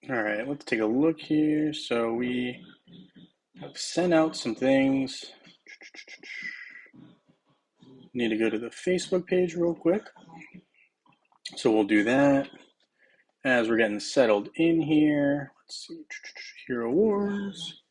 All right, let's take a look here. So we have sent out some things. Need to go to the Facebook page real quick. So we'll do that as we're getting settled in here. Let's see. Hero Wars.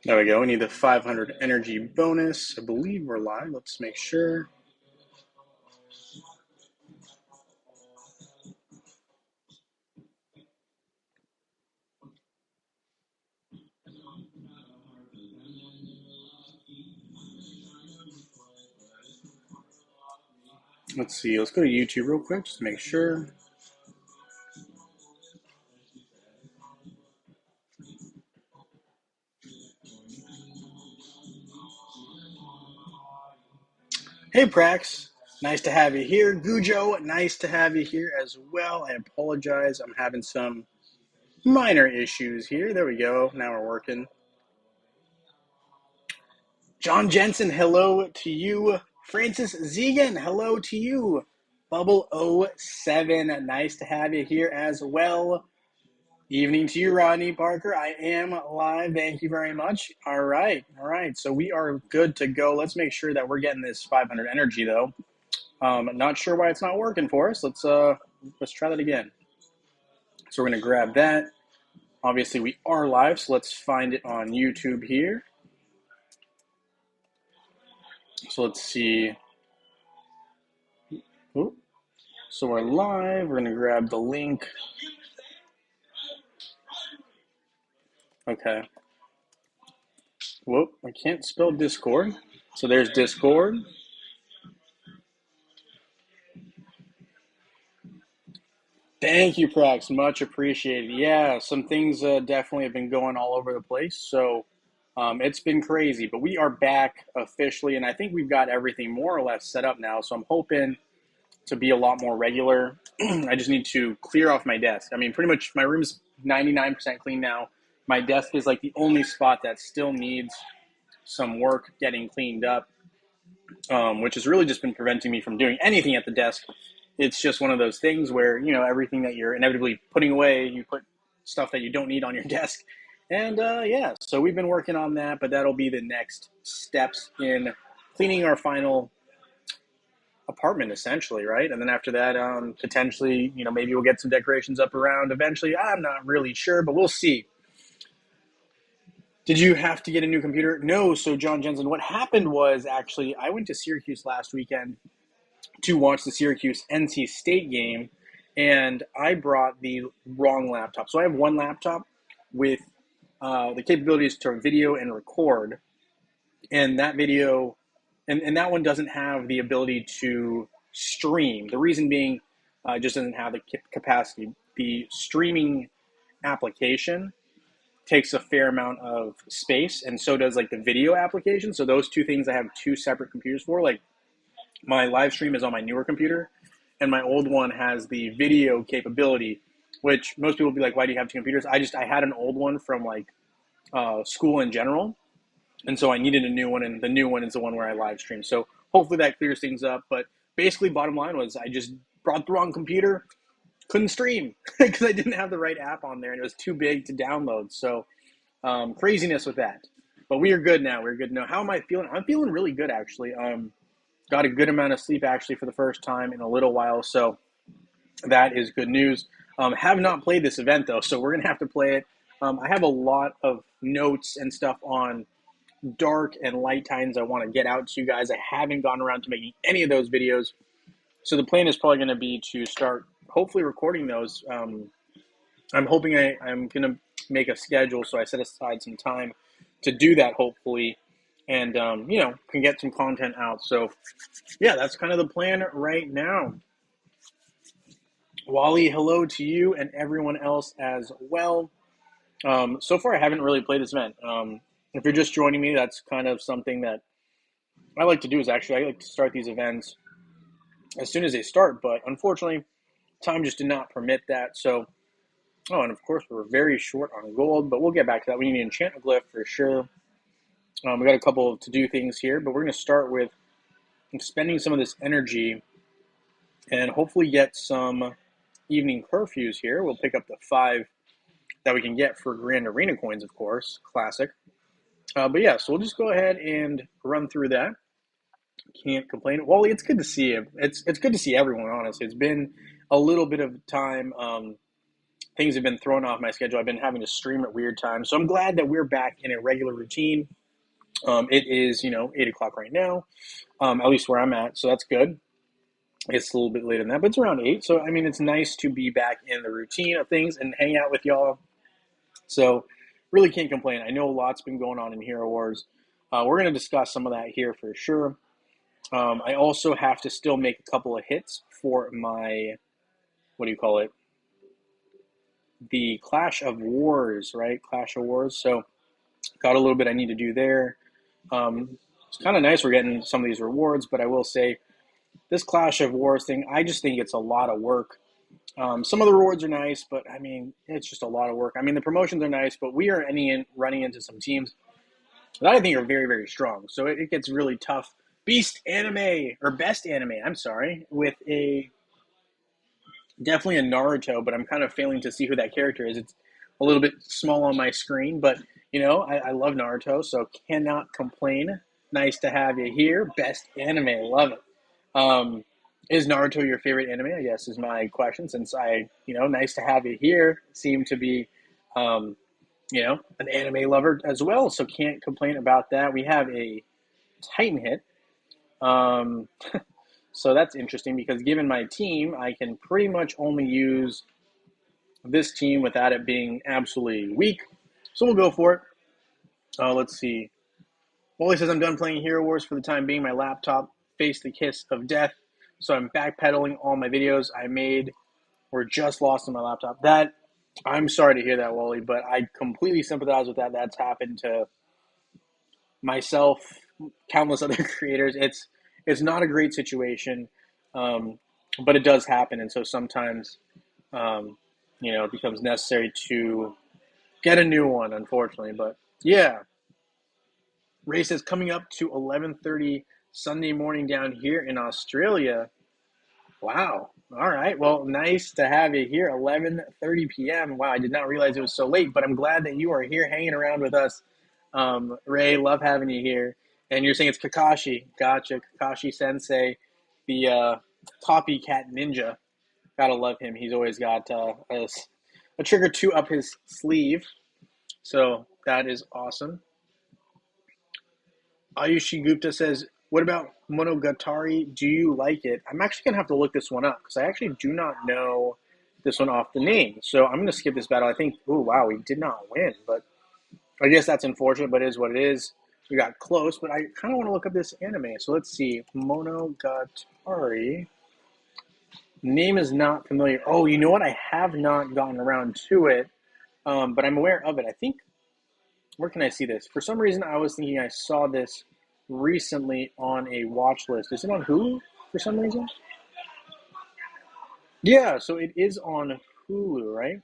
There we go. We need the 500 energy bonus. I believe we're live. Let's make sure. Let's see. Let's go to YouTube real quick just to make sure. Hey, Prax. Nice to have you here. Gujo, nice to have you here as well. I apologize. I'm having some minor issues here. There we go. Now we're working. John Jensen, hello to you. Francis Zegan, hello to you. Bubble07, nice to have you here as well. Evening to you, Rodney Parker. I am live. Thank you very much. All right. So we are good to go. Let's make sure that we're getting this 500 energy, though. Not sure why it's not working for us. Let's try that again. So we're going to grab that. Obviously, we are live, so let's find it on YouTube here. So let's see. Ooh. So we're live. We're going to grab the link. Okay. Whoop, I can't spell Discord. So there's Discord. Thank you, Prax. Much appreciated. Yeah, some things definitely have been going all over the place. So it's been crazy. But we are back officially, and I think we've got everything more or less set up now. So I'm hoping to be a lot more regular. I just need to clear off my desk. I mean, pretty much my room's 99% clean now. My desk is like the only spot that still needs some work getting cleaned up, which has really just been preventing me from doing anything at the desk. It's just one of those things where, you know, everything that you're inevitably putting away, you put stuff that you don't need on your desk. And yeah, so we've been working on that, but that'll be the next steps in cleaning our final apartment, essentially, right? And then after that, potentially, you know, maybe we'll get some decorations up around eventually. I'm not really sure, but we'll see. Did you have to get a new computer? No. So John Jensen, what happened was actually I went to Syracuse last weekend to watch the Syracuse NC State game, and I brought the wrong laptop. So I have one laptop with the capabilities to video and record, and that video, and that one doesn't have the ability to stream. The reason being, it just doesn't have the capacity. The streaming application takes a fair amount of space, and so does like the video application. So those two things I have two separate computers for. Like my live stream is on my newer computer, and my old one has the video capability, which most people will be like, why do you have two computers? I had an old one from like school in general, and so I needed a new one, and the new one is the one where I live stream. So hopefully that clears things up. But basically, bottom line was I just brought the wrong computer, couldn't stream because I didn't have the right app on there, and it was too big to download. So craziness with that. But we are good now. We're good now. How am I feeling? I'm feeling really good, actually. Got a good amount of sleep, actually, for the first time in a little while. So that is good news. Have not played this event, though, so we're going to have to play it. I have a lot of notes and stuff on dark and light times I want to get out to you guys. I haven't gotten around to making any of those videos. So the plan is probably going to be to start hopefully recording those. I'm hoping I'm going to make a schedule, so I set aside some time to do that, hopefully, and, you know, can get some content out. So, yeah, that's kind of the plan right now. Wally, hello to you and everyone else as well. So far, I haven't really played this event. If you're just joining me, that's kind of something that I like to do. Is actually I like to start these events as soon as they start, but unfortunately, time just did not permit that. So Oh, and of course, we're very short on gold, but we'll get back to that. We need to enchant a glyph for sure. We got a couple of to-do things here, but we're going to start with spending some of this energy and hopefully get some evening curfews here. We'll pick up the 5 that we can get for Grand Arena coins, of course. Classic. But yeah, so we'll just go ahead and run through that. Can't complain. Wally, it's good to see you. It's good to see everyone, honestly. It's been a little bit of time. Things have been thrown off my schedule. I've been having to stream at weird times. So I'm glad that we're back in a regular routine. It is, 8 o'clock right now, at least where I'm at. So that's good. It's a little bit later than that, but it's around 8. So, I mean, it's nice to be back in the routine of things and hang out with y'all. So, really can't complain. I know a lot's been going on in Hero Wars. We're going to discuss some of that here for sure. I also have to still make a couple of hits for my, what do you call it? The Clash of Wars, right? Clash of Wars. So, got a little bit I need to do there. It's kind of nice we're getting some of these rewards, but I will say this Clash of Wars thing, I just think it's a lot of work. Some of the rewards are nice, but I mean, it's just a lot of work. I mean, the promotions are nice, but we are running into some teams that I think are very, very strong. So it gets really tough. Beast anime, or best anime, I'm sorry, with definitely a Naruto, but I'm kind of failing to see who that character is. It's a little bit small on my screen, but I love Naruto, so cannot complain. Nice to have you here. Best anime, love it. Is Naruto your favorite anime? I guess is my question. Since nice to have you here. Seem to be, an anime lover as well, so can't complain about that. We have a Titan hit. Um, so that's interesting because given my team, I can pretty much only use this team without it being absolutely weak. So we'll go for it. Let's see. Wally says I'm done playing Hero Wars for the time being. My laptop faced the kiss of death, so I'm backpedaling all my videos I made were just lost on my laptop. That I'm sorry to hear that, Wally, but I completely sympathize with that. That's happened to myself, countless other creators. It's not a great situation, but it does happen, and so sometimes it becomes necessary to get a new one, unfortunately. But yeah, race is coming up to 11:30 Sunday morning down here in Australia. Wow. All right. Well, nice to have you here. 11:30 p.m. Wow, I did not realize it was so late, but I'm glad that you are here hanging around with us. Ray, love having you here. And you're saying it's Kakashi. Gotcha. Kakashi Sensei, the copycat ninja. Gotta love him. He's always got a trick or two up his sleeve. So that is awesome. Ayushi Gupta says, what about Monogatari? Do you like it? I'm actually going to have to look this one up because I actually do not know this one off the name. So I'm going to skip this battle. I think, oh, wow, we did not win. But I guess that's unfortunate, but it is what it is. We got close, but I kind of want to look up this anime. So let's see. Monogatari. Name is not familiar. Oh, you know what? I have not gotten around to it, but I'm aware of it. I think, where can I see this? For some reason, I was thinking I saw this recently on a watch list. Is it on Hulu for some reason? Yeah, so it is on Hulu, right?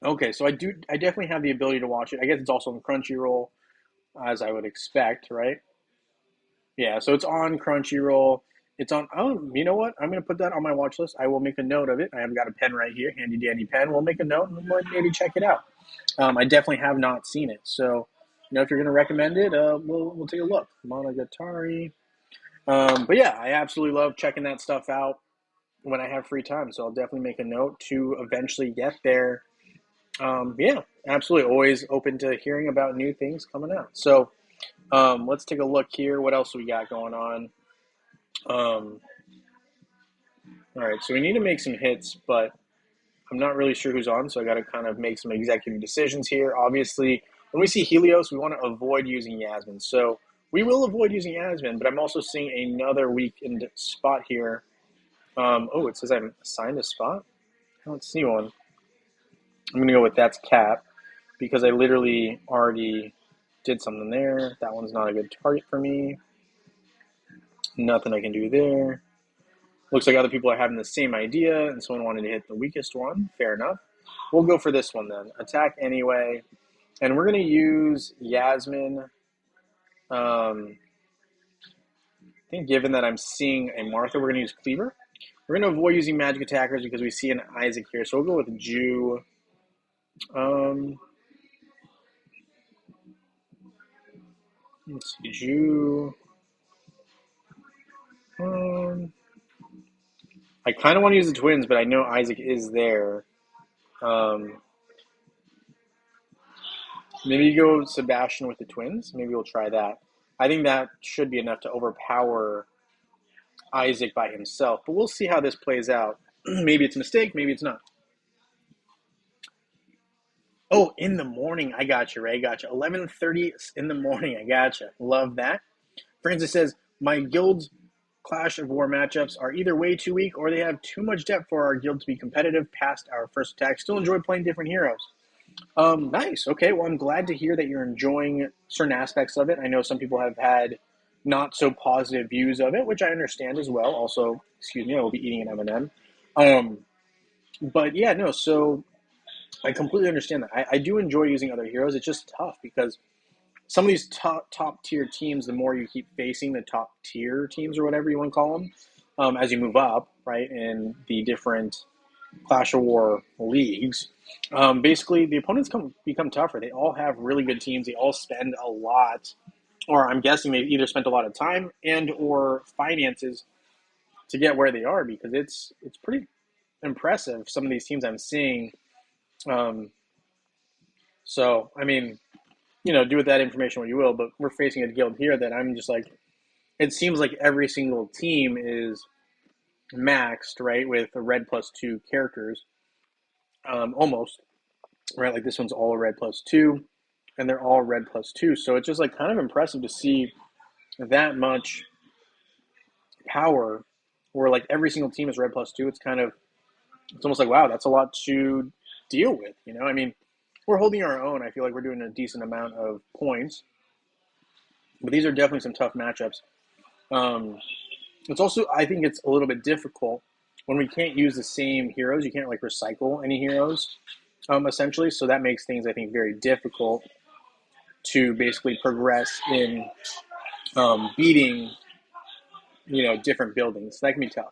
Okay, so I definitely have the ability to watch it. I guess it's also on Crunchyroll, as I would expect, right? Yeah, so it's on Crunchyroll. It's on. Oh, you know what? I'm gonna put that on my watch list. I will make a note of it. I have got a pen right here, handy dandy pen. We'll make a note and we'll maybe check it out. I definitely have not seen it, so if you're gonna recommend it, we'll take a look. Monogatari. But yeah, I absolutely love checking that stuff out when I have free time. So I'll definitely make a note to eventually get there. Yeah, absolutely. Always open to hearing about new things coming out. So let's take a look here. What else we got going on? Um, all right, so we need to make some hits, but I'm not really sure who's on, so I got to kind of make some executive decisions here. Obviously, when we see Helios, we want to avoid using Yasmin. So we will avoid using Yasmin, but I'm also seeing another weakened spot here. It says I'm assigned a spot? I don't see one. I'm going to go with that's Cap because I literally already did something there. That one's not a good target for me. Nothing I can do there. Looks like other people are having the same idea, and someone wanted to hit the weakest one. Fair enough. We'll go for this one then. Attack anyway. And we're going to use Yasmin. I think given that I'm seeing a Martha, we're going to use Cleaver. We're going to avoid using magic attackers because we see an Isaac here. So we'll go with Jew. Let's see, Jew. I kind of want to use the twins, but I know Isaac is there. Maybe you go Sebastian with the twins. Maybe we'll try that. I think that should be enough to overpower Isaac by himself. But we'll see how this plays out. Maybe it's a mistake. Maybe it's not. Oh, in the morning. I got you, Ray. Got you. 11:30 in the morning. I got you. Love that. Francis says, my guild's Clash of War matchups are either way too weak or they have too much depth for our guild to be competitive past our first attack. Still enjoy playing different heroes. Nice. Okay. Well, I'm glad to hear that you're enjoying certain aspects of it. I know some people have had not so positive views of it, which I understand as well. Also, excuse me, I will be eating an M&M. But yeah, no. So I completely understand that. I do enjoy using other heroes. It's just tough because some of these top tier teams, the more you keep facing the top tier teams or whatever you want to call them, as you move up, right, in the different Clash of War leagues, basically the opponents become tougher. They all have really good teams. They all spend a lot, or I'm guessing they've either spent a lot of time and or finances to get where they are because it's pretty impressive. Some of these teams I'm seeing. So I mean, do with that information what you will. But we're facing a guild here that I'm just like, it seems like every single team is maxed, right, with a red +2 characters, almost, right? Like this one's all red +2, and they're all red +2. So it's just like kind of impressive to see that much power, where like every single team is red +2. It's almost like wow, that's a lot to deal with. I mean, we're holding our own. I feel like we're doing a decent amount of points, but these are definitely some tough matchups. It's also, I think it's a little bit difficult when we can't use the same heroes. You can't like recycle any heroes, essentially. So that makes things, I think, very difficult to basically progress in beating, different buildings. That can be tough.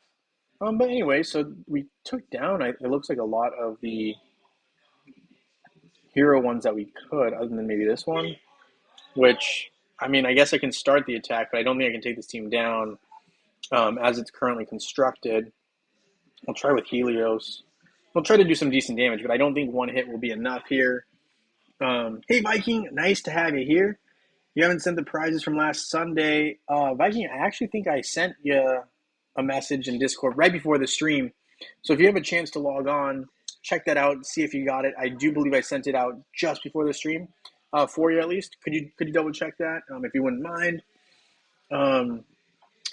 But anyway, so we took down, it looks like a lot of the hero ones that we could, other than maybe this one, which, I mean, I guess I can start the attack, but I don't think I can take this team down as it's currently constructed. I'll try with Helios. I'll try to do some decent damage, but I don't think one hit will be enough here. Hey, Viking, nice to have you here. You haven't sent the prizes from last Sunday. Viking, I actually think I sent you a message in Discord right before the stream. So if you have a chance to log on, check that out, see if you got it. I do believe I sent it out just before the stream, for you at least. Could you double check that, if you wouldn't mind?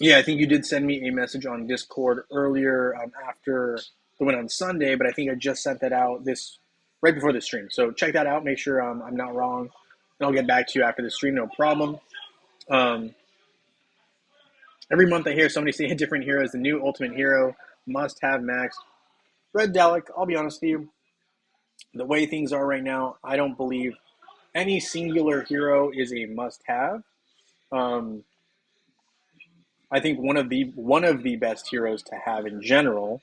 Yeah, I think you did send me a message on Discord earlier, after the one on Sunday, but I think I just sent that out right before the stream. So check that out. Make sure I'm not wrong, and I'll get back to you after the stream. No problem. Every month I hear somebody say a different hero is the new ultimate hero, must have max. Red Dalek, I'll be honest with you, the way things are right now, I don't believe any singular hero is a must have. I think one of the best heroes to have in general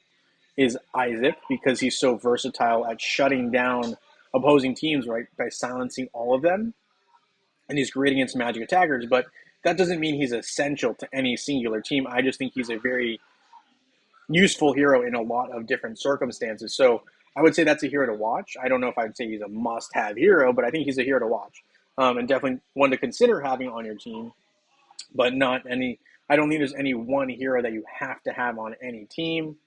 is Isaac, because he's so versatile at shutting down opposing teams, right, by silencing all of them. And he's great against magic attackers, but that doesn't mean he's essential to any singular team. I just think he's a very useful hero in a lot of different circumstances. So I would say that's a hero to watch. I don't know if I'd say he's a must-have hero, but I think he's a hero to watch. And definitely one to consider having on your team, but not any. I don't think there's any one hero that you have to have on any team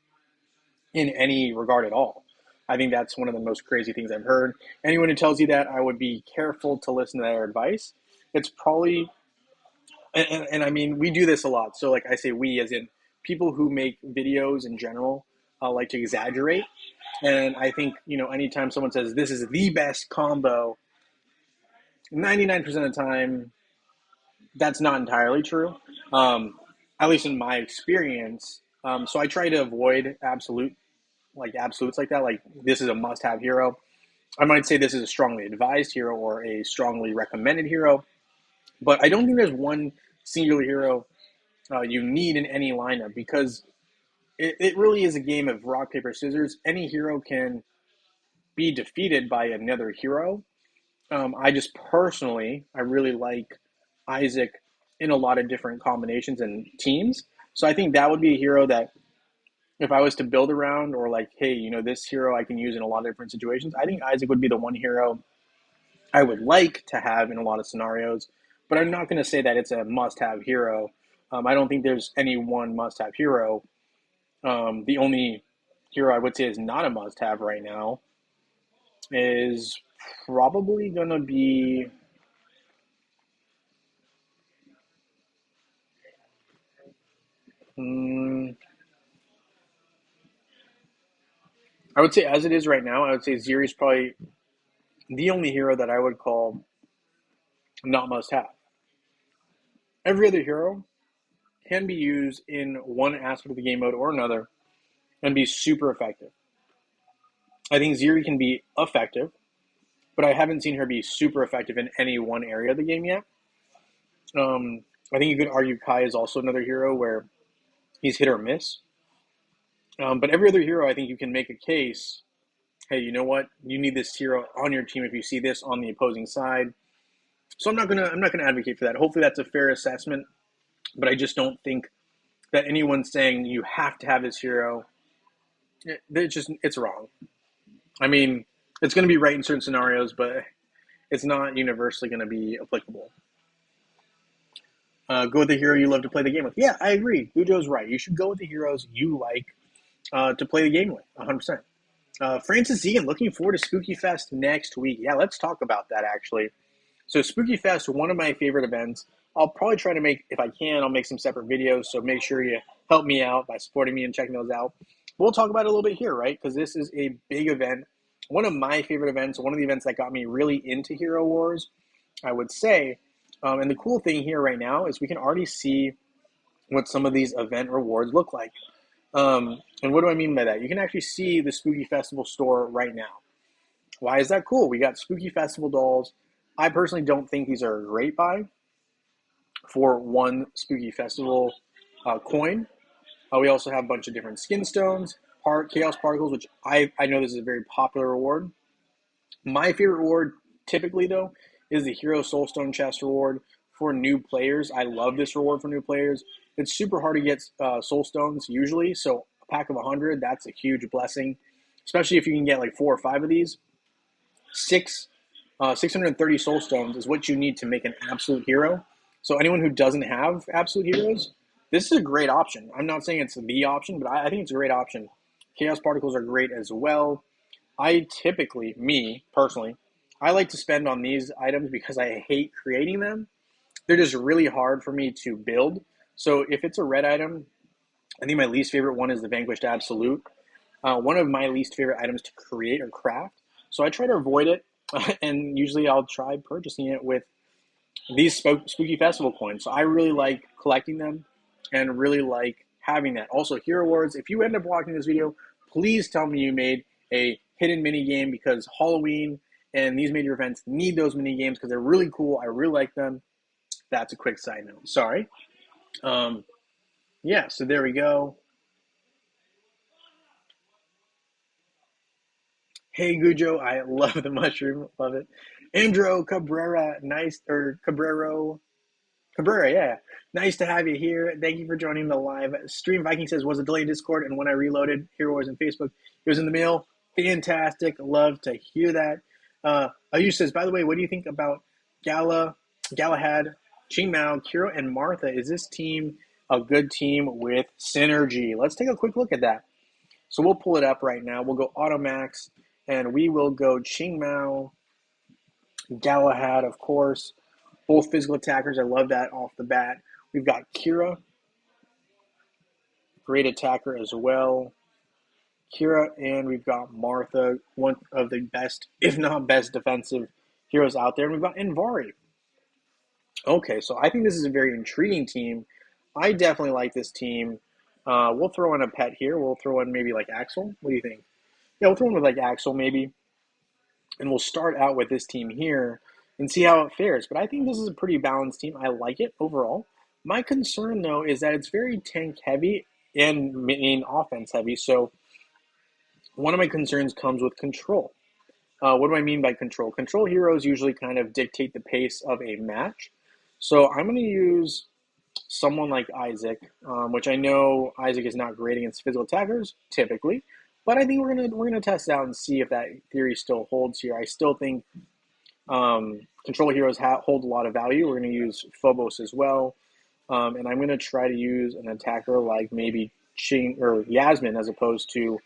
in any regard at all. I think that's one of the most crazy things I've heard. Anyone who tells you that, I would be careful to listen to their advice. It's probably, and I mean, we do this a lot. So like I say we, as in people who make videos in general, like to exaggerate. And I think, anytime someone says this is the best combo, 99% of the time, that's not entirely true. At least in my experience, So I try to avoid absolutes like that. Like this is a must-have hero. I might say this is a strongly advised hero or a strongly recommended hero, but I don't think there's one singular hero you need in any lineup because it really is a game of rock paper scissors. Any hero can be defeated by another hero. I just personally, I really like Isaac in a lot of different combinations and teams. So I think that would be a hero that if I was to build around or like, hey, this hero I can use in a lot of different situations, I think Isaac would be the one hero I would like to have in a lot of scenarios. But I'm not going to say that it's a must have hero. I don't think there's any one must have hero. The only hero I would say is not a must have right now is probably going to be. Mm, I would say, as it is right now, I would say Ziri is probably the only hero that I would call not must have. Every other hero can be used in one aspect of the game mode or another and be super effective. I think Ziri can be effective, but I haven't seen her be super effective in any one area of the game yet. I think you could argue Kai is also another hero where he's hit or miss. But every other hero, I think you can make a case. Hey, you know what? You need this hero on your team if you see this on the opposing side. So I'm not gonna advocate for that. Hopefully that's a fair assessment, but I just don't think that anyone's saying you have to have this hero. It's wrong. I mean, it's going to be right in certain scenarios, but it's not universally going to be applicable. Go with the hero you love to play the game with. Yeah, I agree. Bujo's right. You should go with the heroes you like to play the game with, 100%. Francis Egan, looking forward to Spooky Fest next week. Yeah, let's talk about that actually. So Spooky Fest, one of my favorite events. I'll probably try to make, if I can, I'll make some separate videos. So make sure you help me out by supporting me and checking those out. We'll talk about it a little bit here, right? Because this is a big event. One of my favorite events, one of the events that got me really into Hero Wars, I would say. And the cool thing here right now is we can already see what some of these event rewards look like. And what do I mean by that? You can actually see the Spooky Festival store right now. Why is that cool? We got Spooky Festival dolls. I personally don't think these are a great buy for one Spooky Festival coin. We also have a bunch of different skin stones, chaos particles, which I know this is a very popular reward. My favorite reward, typically though, is the Hero Soulstone chest reward for new players. I love this reward for new players. It's super hard to get Soulstones usually, so a pack of 100, that's a huge blessing, especially if you can get like 4 or 5 of these. 630 Soulstones is what you need to make an absolute hero. So anyone who doesn't have absolute heroes, this is a great option. I'm not saying it's the option, but I think it's a great option. Chaos Particles are great as well. I typically, me personally, I like to spend on these items because I hate creating them. They're just really hard for me to build. So if it's a red item, I think my least favorite one is the Vanquished Absolute. One of my least favorite items to create or craft. So I try to avoid it, and usually I'll try purchasing it with these Spooky Festival coins. So I really like collecting them and really like having that. Also, Hero Awards, if you end up watching this video, please tell me you made a hidden mini game because Halloween and these major events need those mini games because they're really cool. I really like them. That's a quick side note. Sorry. Yeah, so there we go. Hey Gujo, I love the mushroom, love it. Andro Cabrera, nice, or Cabrera, yeah. Nice to have you here. Thank you for joining the live stream. Viking says, was a delayed Discord, and when I reloaded, Hero Wars and Facebook, it was in the mail. Fantastic. Love to hear that. Ayush says, by the way, what do you think about Galahad, Ching Mao, Kiro, and Martha? Is this team a good team with synergy? Let's take a quick look at that. So we'll pull it up right now. We'll go Automax, and we will go Ching Mao, Galahad, of course. Both physical attackers. I love that off the bat. We've got Kira, great attacker as well. Kira, and we've got Martha, one of the best, if not best, defensive heroes out there. And we've got Invari. Okay, so I think this is a very intriguing team. I definitely like this team. We'll throw in a pet here. We'll throw in maybe like Axel. What do you think? Yeah, we'll throw in with like Axel maybe, and we'll start out with this team here and see how it fares. But I think this is a pretty balanced team. I like it overall. My concern though is that it's very tank heavy and main offense heavy. So one of my concerns comes with control. What do I mean by control? Control heroes usually kind of dictate the pace of a match. So I'm going to use someone like Isaac, which I know Isaac is not great against physical attackers typically, but I think we're gonna test it out and see if that theory still holds here. I still think control heroes hold a lot of value. We're gonna use Phobos as well, and I'm gonna try to use an attacker like maybe Ching or Yasmin as opposed to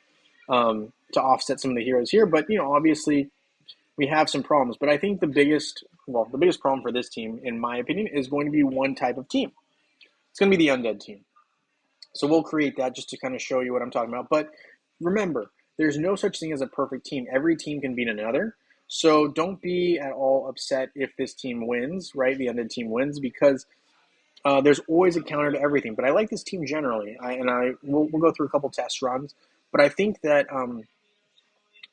offset some of the heroes here. But obviously we have some problems. But I think the biggest problem for this team, in my opinion, is going to be one type of team. It's going to be the undead team. So we'll create that just to kind of show you what I'm talking about. But remember, there's no such thing as a perfect team. Every team can beat another. So don't be at all upset if this team wins, right? The undead team wins, because there's always a counter to everything. But I like this team generally, we'll go through a couple test runs. But I think that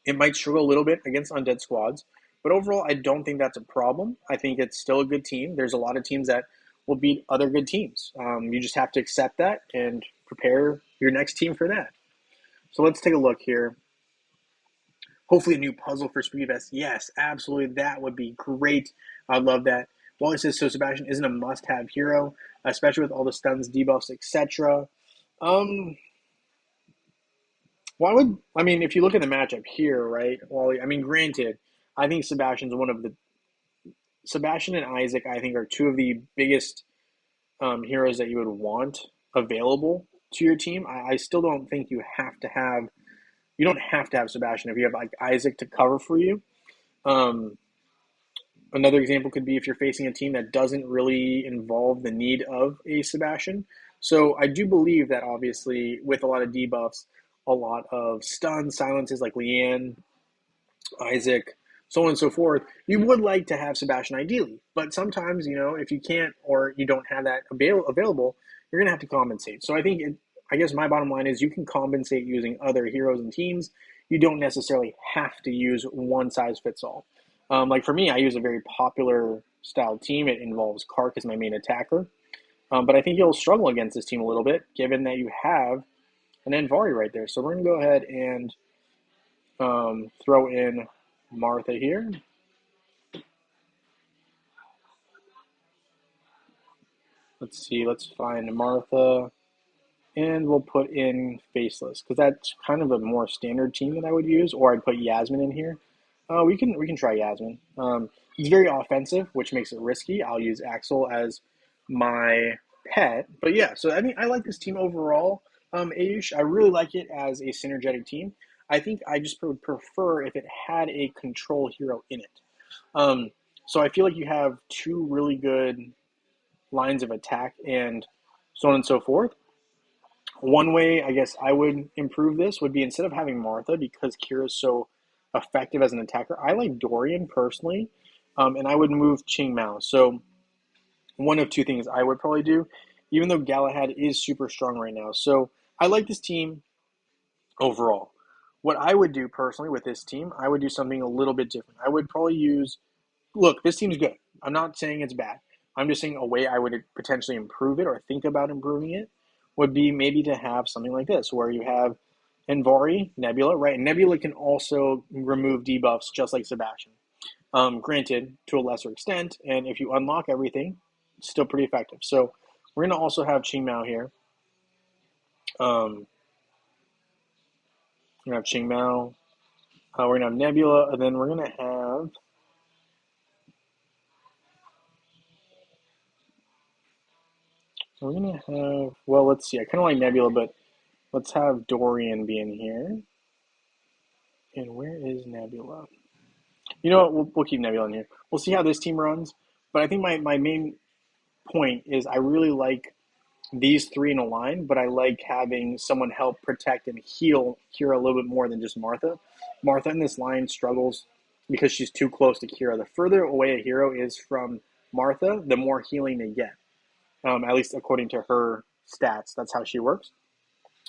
it might struggle a little bit against undead squads. But overall, I don't think that's a problem. I think it's still a good team. There's a lot of teams that will beat other good teams. You just have to accept that and prepare your next team for that. So let's take a look here. Hopefully a new puzzle for Speedfest. Yes, absolutely. That would be great. I'd love that. Wally says, so Sebastian isn't a must-have hero, especially with all the stuns, debuffs, etc. If you look at the matchup here, right, Wally, granted, I think Sebastian and Isaac, I think, are two of the biggest heroes that you would want available to your team. I still don't think you don't have to have Sebastian if you have like Isaac to cover for you. Another example could be if you're facing a team that doesn't really involve the need of a Sebastian. So I do believe that obviously with a lot of debuffs, a lot of stuns, silences like Leanne, Isaac, so on and so forth, you would like to have Sebastian ideally. But sometimes, if you can't or you don't have that available, you're going to have to compensate. So I guess my bottom line is you can compensate using other heroes and teams. You don't necessarily have to use one size fits all. Like for me, I use a very popular style team. It involves Kark as my main attacker. But I think you'll struggle against this team a little bit, given that you have an Envari right there. So we're going to go ahead and throw in Martha here. Let's see, let's find Martha. And we'll put in Faceless, because that's kind of a more standard team that I would use, or I'd put Yasmin in here. We can try Yasmin. He's very offensive, which makes it risky. I'll use Axel as my pet. But yeah, so I like this team overall. Ayush, I really like it as a synergetic team. I think I just would prefer if it had a control hero in it. So I feel like you have two really good lines of attack and so on and so forth. One way I guess I would improve this would be instead of having Martha, because Kira's so effective as an attacker, I like Dorian personally, and I would move Ching Mao. So one of two things I would probably do, even though Galahad is super strong right now. So I like this team overall. What I would do personally with this team, I would do something a little bit different. I would probably look, this team's good. I'm not saying it's bad. I'm just saying a way I would potentially improve it or think about improving it would be maybe to have something like this, where you have Envari, Nebula, right? And Nebula can also remove debuffs just like Sebastian. Granted, to a lesser extent, and if you unlock everything, it's still pretty effective. So we're going to also have Qing Mao here. We're going to have Qing Mao. We're going to have Nebula, and then we're going to have well, let's see. I kind of like Nebula, but let's have Dorian be in here. And where is Nebula? You know what? We'll keep Nebula in here. We'll see how this team runs. But I think my main point is I really like these three in a line, but I like having someone help protect and heal Kira a little bit more than just Martha. Martha in this line struggles because she's too close to Kira. The further away a hero is from Martha, the more healing they get. At least according to her stats, that's how she works.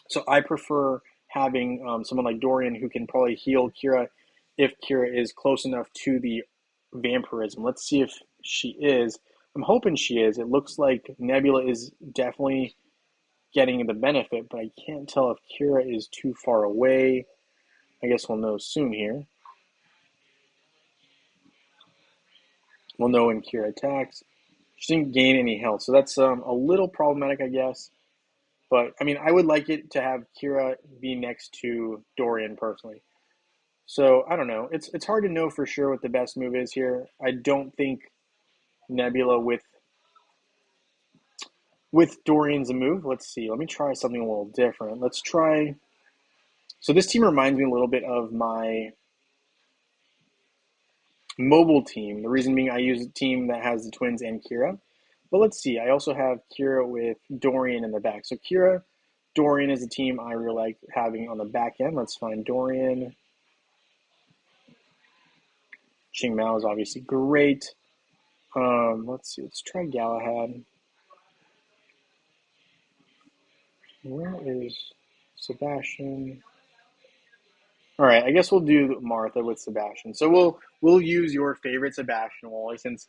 So I prefer having someone like Dorian who can probably heal Kira if Kira is close enough to the vampirism. Let's see if she is. I'm hoping she is. It looks like Nebula is definitely getting the benefit, but I can't tell if Kira is too far away. I guess we'll know soon here. We'll know when Kira attacks. She didn't gain any health, so that's a little problematic, I guess. But I mean, I would like it to have Kira be next to Dorian personally. So I don't know. It's hard to know for sure what the best move is here. I don't think Nebula with Dorian's a move. Let's see. Let me try something a little different. Let's try. So this team reminds me a little bit of my mobile team. The reason being I use a team that has the twins and Kira. But let's see. I also have Kira with Dorian in the back. So Kira, Dorian is a team I really like having on the back end. Let's find Dorian. Ching Mao is obviously great. Let's see. Let's try Galahad. Where is Sebastian? All right, I guess we'll do Martha with Sebastian. So we'll use your favorite Sebastian Wally since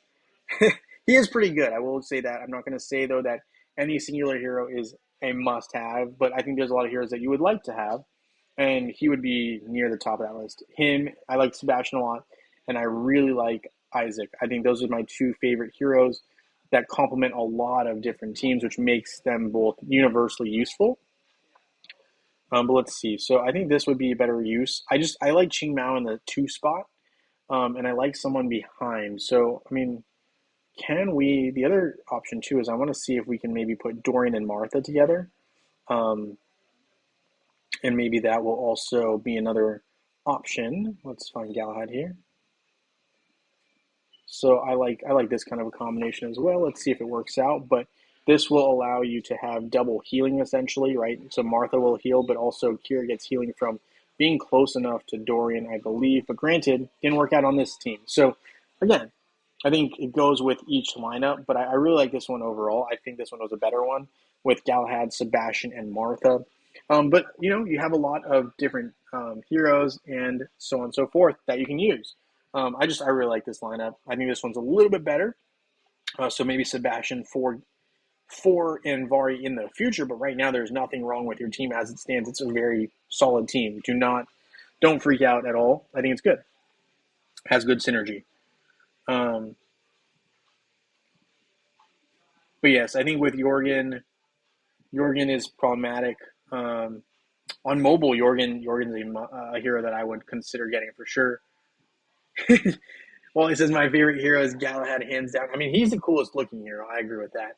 he is pretty good. I will say that. I'm not going to say though that any singular hero is a must-have, but I think there's a lot of heroes that you would like to have, and he would be near the top of that list. Him, I like Sebastian a lot, and I really like Isaac. I think those are my two favorite heroes that complement a lot of different teams, which makes them both universally useful. But let's see. So I think this would be a better use. I like Ching Mao in the two spot, and I like someone behind. So I mean, can we? The other option too is I want to see if we can maybe put Dorian and Martha together, um, and maybe that will also be another option. Let's find Galahad here. So I like this kind of a combination as well. Let's see if it works out. But this will allow you to have double healing essentially, right? So Martha will heal, but also Kira gets healing from being close enough to Dorian, I believe. But granted, didn't work out on this team. So again, I think it goes with each lineup, but I really like this one overall. I think this one was a better one with Galahad, Sebastian, and Martha. But you have a lot of different heroes and so on and so forth that you can use. I really like this lineup. I think this one's a little bit better. So maybe Sebastian for and Vari in the future, but right now there's nothing wrong with your team as it stands. It's a very solid team. Don't freak out at all. I think it's good. Has good synergy. Um, but yes, I think with Jorgen is problematic. Um, on mobile, Jorgen's a hero that I would consider getting for sure. Well, it says my favorite hero is Galahad, hands down. I mean, he's the coolest looking hero. I agree with that.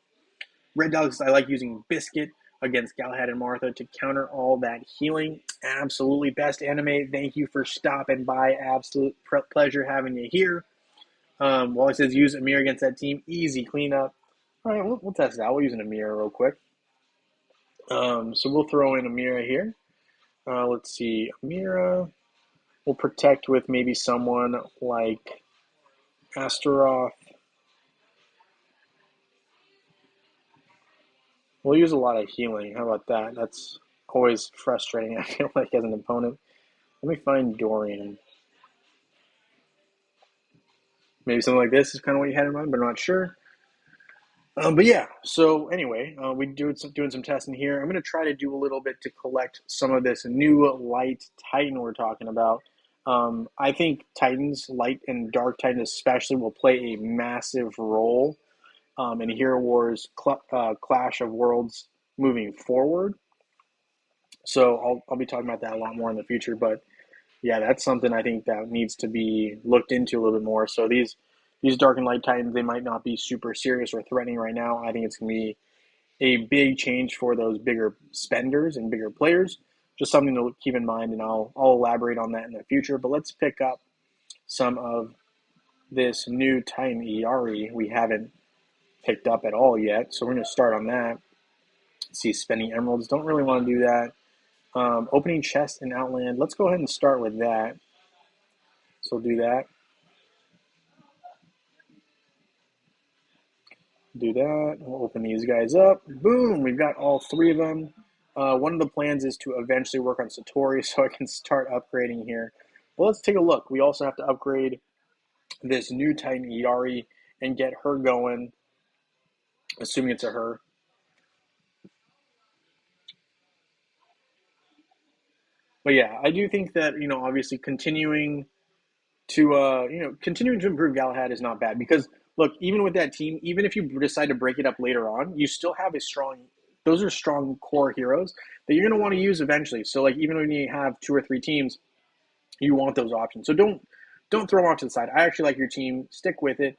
Red Dogs, I like using Biscuit against Galahad and Martha to counter all that healing. Absolutely best anime. Thank you for stopping by. Absolute pleasure having you here. While it says use Amir against that team, easy cleanup. All right, we'll test it out. We'll use an Amir real quick. So we'll throw in Amira here. Let's see, Amira. We'll protect with maybe someone like Astaroth. We'll use a lot of healing. How about that? That's always frustrating, I feel like, as an opponent. Let me find Dorian. Maybe something like this is kind of what you had in mind, but I'm not sure. But yeah, so anyway, we doing some testing here. I'm going to try to do a little bit to collect some of this new light Titan we're talking about. I think Titans, light and dark Titans especially, will play a massive role in Hero Wars Clash of Worlds moving forward. So I'll be talking about that a lot more in the future. But yeah, that's something I think that needs to be looked into a little bit more. So these Dark and Light Titans, they might not be super serious or threatening right now. I think it's going to be a big change for those bigger spenders and bigger players. Just something to keep in mind, and I'll elaborate on that in the future. But let's pick up some of this new Titan ERE we haven't picked up at all yet. So we're going to start on that. Let's see, spending emeralds. Don't really want to do that. Opening chest in Outland. Let's go ahead and start with that. So we'll do that. Do that. We'll open these guys up. Boom! We've got all three of them. One of the plans is to eventually work on Satori so I can start upgrading here. But let's take a look. We also have to upgrade this new Titan Iari and get her going, assuming it's a her. But yeah, I do think that, obviously continuing to improve Galahad is not bad because look, even with that team, even if you decide to break it up later on, you still have those are strong core heroes that you're going to want to use eventually. So like even when you have two or three teams, you want those options. So don't throw them off to the side. I actually like your team. Stick with it.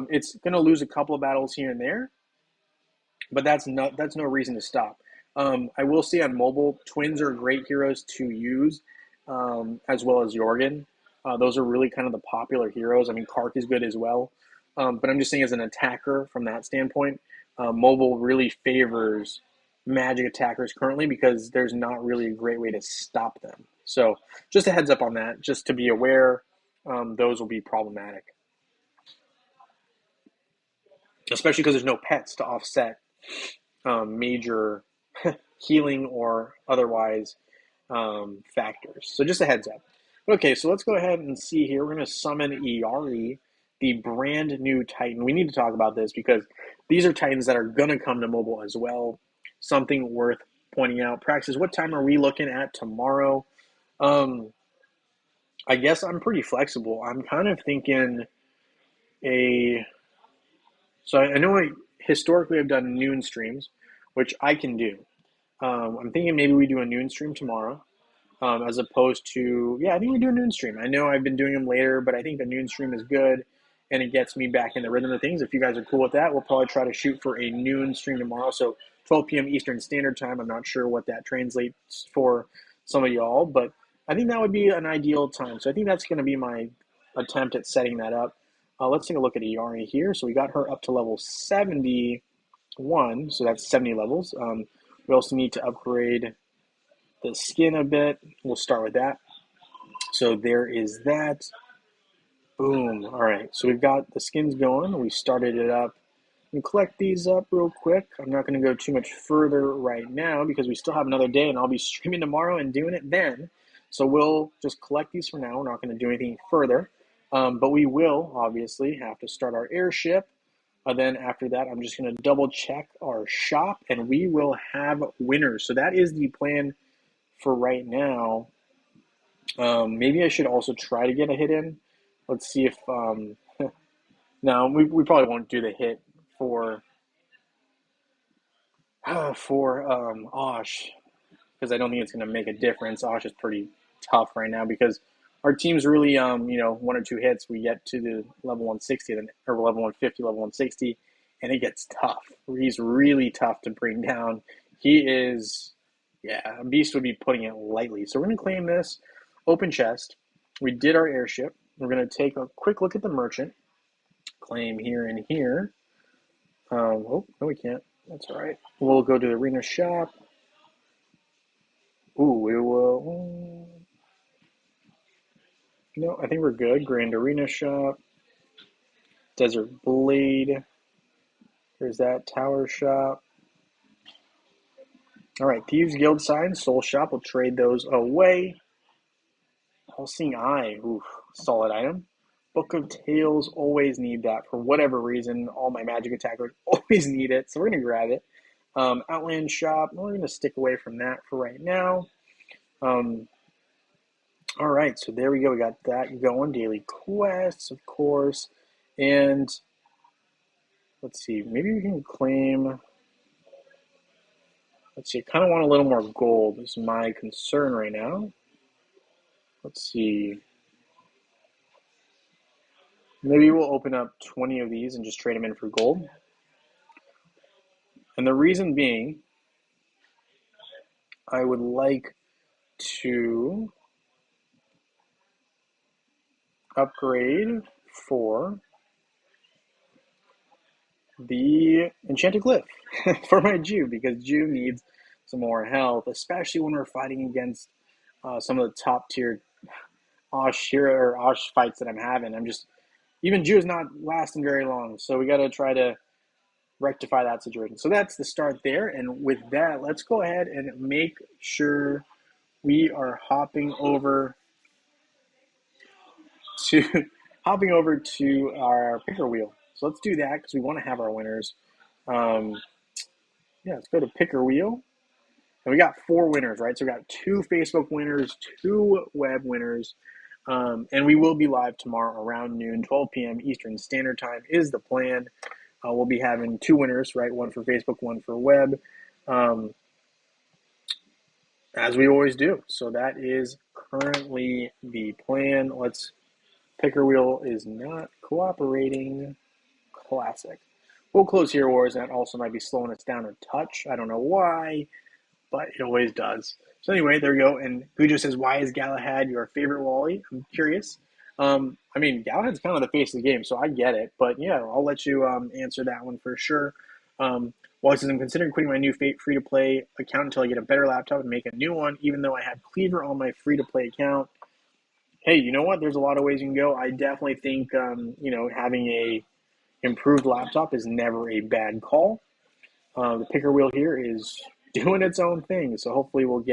It's going to lose a couple of battles here and there, but that's no reason to stop. I will say on mobile, twins are great heroes to use, as well as Jorgen. Those are really kind of the popular heroes. I mean, Kark is good as well, but I'm just saying as an attacker from that standpoint, mobile really favors magic attackers currently because there's not really a great way to stop them. So just a heads up on that, just to be aware, those will be problematic, especially because there's no pets to offset major healing or otherwise factors. So just a heads up. Okay, so let's go ahead and see here. We're going to summon Iari, the brand new Titan. We need to talk about this because these are Titans that are going to come to mobile as well. Something worth pointing out. Praxis, what time are we looking at tomorrow? I guess I'm pretty flexible. I'm kind of thinking a. So I know historically I've done noon streams, which I can do. I'm thinking maybe we do a noon stream tomorrow, as opposed to, yeah, I think we do a noon stream. I know I've been doing them later, but I think a noon stream is good and it gets me back in the rhythm of things. If you guys are cool with that, we'll probably try to shoot for a noon stream tomorrow. So 12 p.m. Eastern Standard Time. I'm not sure what that translates for some of y'all, but I think that would be an ideal time. So I think that's going to be my attempt at setting that up. Let's take a look at Iari here. So we got her up to level 71, so that's 70 levels. We also need to upgrade the skin a bit. We'll start with that. So there is that. Boom. All right. So we've got the skins going. We started it up. And collect these up real quick. I'm not going to go too much further right now because we still have another day and I'll be streaming tomorrow and doing it then. So we'll just collect these for now. We're not going to do anything further. But we will obviously have to start our airship. Then after that, I'm just going to double check our shop and we will have winners. So that is the plan for right now. Maybe I should also try to get a hit in. Let's see if no, we probably won't do the hit for Osh because I don't think it's going to make a difference. Osh is pretty tough right now because our team's really one or two hits we get to the level 160 or level 150, level 160, and it gets tough. He's really tough to bring down. He is, yeah, a beast would be putting it lightly. So we're going to claim this open chest. We did our airship. We're going to take a quick look at the merchant. Claim here and here. Oh, no, we can't. That's all right. We'll go to the arena shop. Ooh, we will. No, I think we're good. Grand Arena Shop. Desert Blade. There's that Tower Shop. All right, Thieves Guild sign, Soul Shop. We'll trade those away. All-Seeing Eye. Oof, solid item. Book of Tales. Always need that for whatever reason. All my magic attackers always need it, so we're going to grab it. Outland Shop. We're going to stick away from that for right now. All right, so there we go. We got that going. Daily quests, of course. And let's see. Maybe we can claim. Let's see. I kind of want a little more gold. Is my concern right now. Let's see. Maybe we'll open up 20 of these and just trade them in for gold. And the reason being, I would like to upgrade for the Enchanted Glyph for my Jew, because Jew needs some more health, especially when we're fighting against some of the top tier Osh hero or Osh fights that I'm having. Even Jew is not lasting very long, so we got to try to rectify that situation. So that's the start there. And with that, let's go ahead and make sure we are hopping over to our picker wheel. So let's do that because we want to have our winners. Um, yeah, let's go to picker wheel. And we got 4 winners, right? So we got 2 Facebook winners, 2 web winners. And we will be live tomorrow around noon, 12 p.m. Eastern Standard Time is the plan. We'll be having 2 winners, right? One for Facebook, one for web, as we always do. So that is currently the plan. Picker wheel is not cooperating. Classic. We'll close here, Wars. That also might be slowing us down a touch. I don't know why, but it always does. So anyway, there we go. And Gujo says, why is Galahad your favorite Wally? I'm curious. I mean, Galahad's kind of the face of the game, so I get it. But yeah, I'll let you answer that one for sure. Wally says, I'm considering quitting my new free-to-play account until I get a better laptop and make a new one, even though I have Cleaver on my free-to-play account. Hey, you know what? There's a lot of ways you can go. I definitely think, having a improved laptop is never a bad call. The picker wheel here is doing its own thing, so hopefully we'll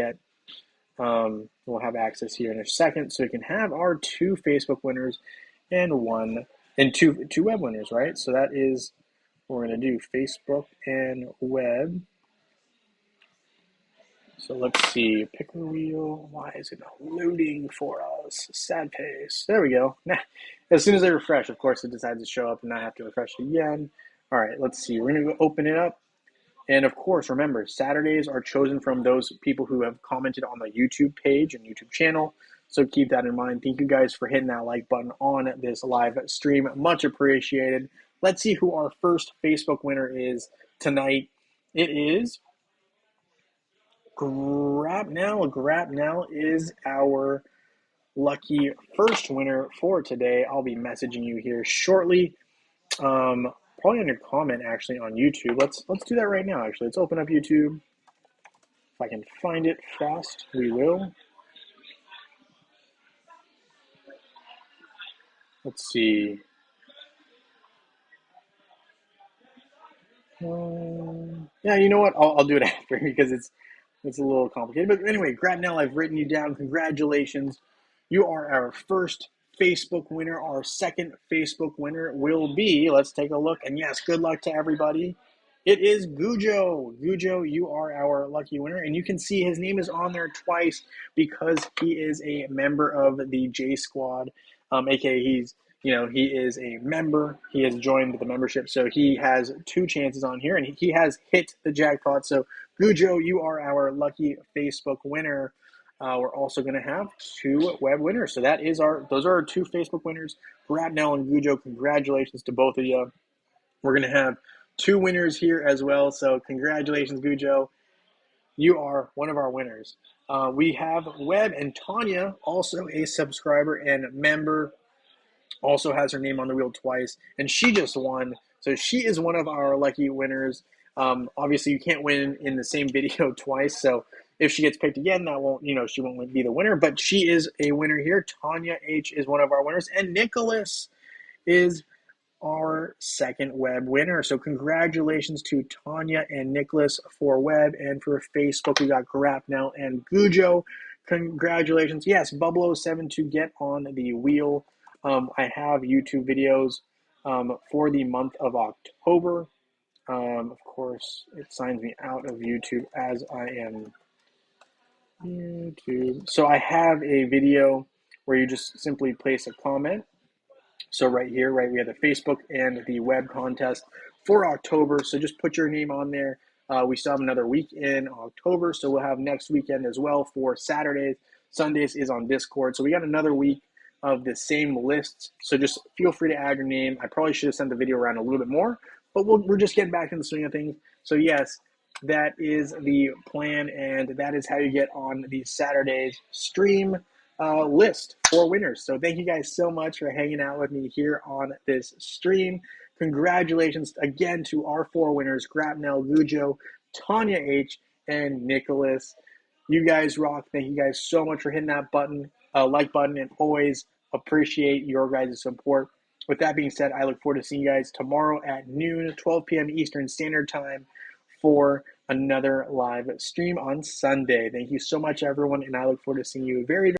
have access here in a second, so we can have our 2 Facebook winners and two web winners, right? So that is what we're going to do, Facebook and web. So let's see, picker wheel. Why is it loading for us? Sad pace. There we go. As soon as I refresh, of course, it decides to show up and I have to refresh it again. All right, let's see. We're going to go open it up. And of course, remember, Saturdays are chosen from those people who have commented on the YouTube page and YouTube channel. So keep that in mind. Thank you guys for hitting that like button on this live stream. Much appreciated. Let's see who our first Facebook winner is tonight. It is Grapnell. Grapnell is our lucky first winner for today. I'll be messaging you here shortly. Probably on your comment actually on YouTube. Let's do that right now. Actually, let's open up YouTube. If I can find it fast, we will. Let's see. Yeah, you know what? I'll do it after because it's a little complicated. But anyway, Grapnell, I've written you down. Congratulations. You are our first Facebook winner. Our second Facebook winner will be, let's take a look. And yes, good luck to everybody. It is Gujo. Gujo, you are our lucky winner. And you can see his name is on there twice because he is a member of the J Squad, aka he is a member. He has joined the membership, so he has 2 chances on here, and he has hit the jackpot. So, Gujo, you are our lucky Facebook winner. We're also going to have 2 web winners. So those are our 2 Facebook winners. Grapnell and Gujo, congratulations to both of you. We're going to have 2 winners here as well. So, congratulations, Gujo. You are one of our winners. We have Web and Tanya, also a subscriber and member. Also has her name on the wheel twice, and she just won. So she is one of our lucky winners. Obviously, you can't win in the same video twice. So if she gets picked again, she won't be the winner. But she is a winner here. Tanya H is one of our winners, and Nicholas is our second web winner. So congratulations to Tanya and Nicholas for web, and for Facebook we got Grapnell and Gujo. Congratulations. Yes, Bubble07 to get on the wheel. I have YouTube videos for the month of October. Of course, it signs me out of YouTube as I am YouTube. So I have a video where you just simply place a comment. So right here, we have the Facebook and the web contest for October. So just put your name on there. We still have another week in October, so we'll have next weekend as well for Saturdays. Sundays is on Discord. So we got another week of the same lists. So just feel free to add your name. I probably should have sent the video around a little bit more, but we're just getting back in the swing of things. So yes, that is the plan, and that is how you get on the Saturday's stream list for winners. So thank you guys so much for hanging out with me here on this stream. Congratulations again to our 4 winners, Grapnell, Gujo, Tanya H, and Nicholas. You guys rock. Thank you guys so much for hitting that button, like button, and always appreciate your guys' support. with that being said, I look forward to seeing you guys tomorrow at noon, 12 p.m. Eastern Standard Time for another live stream on Sunday. Thank you so much, everyone, and I look forward to seeing you very